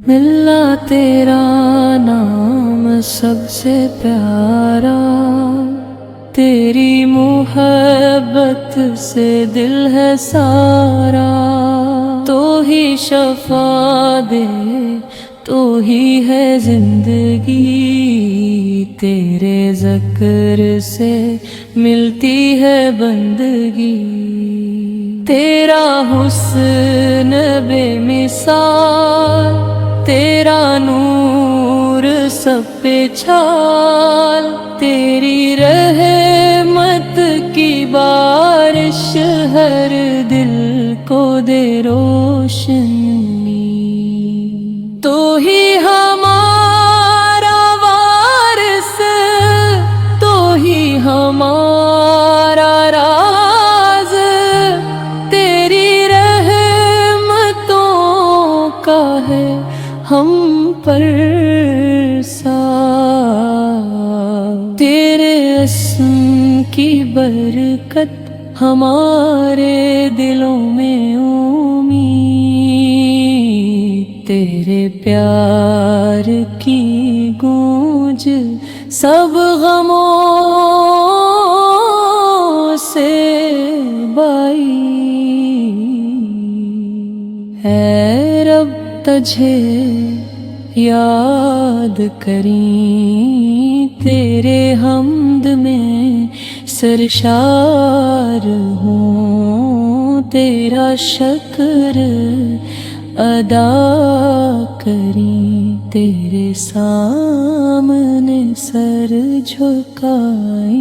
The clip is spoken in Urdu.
ملا تیرا نام سب سے پیارا، تیری محبت سے دل ہے سارا، تو ہی شفا دے تو ہی ہے زندگی، تیرے ذکر سے ملتی ہے بندگی، تیرا حسن بے مثال، تیرا نور سب پہ چھال، تیری رحمت کی بارش ہر دل کو دے روشنی، تو ہی ہمارا وارث، تو ہی ہمارا راز، تیری رحمتوں کا ہے ہم پر ساتھ، تیرے اسم کی برکت ہمارے دلوں میں امید، تیرے پیار کی گونج سب غموں سے بعید، اے رب تجھے یاد کریں، تیرے حمد میں سرشار ہوں، تیرا شکر ادا کریں، تیرے سامنے سر جھکائیں۔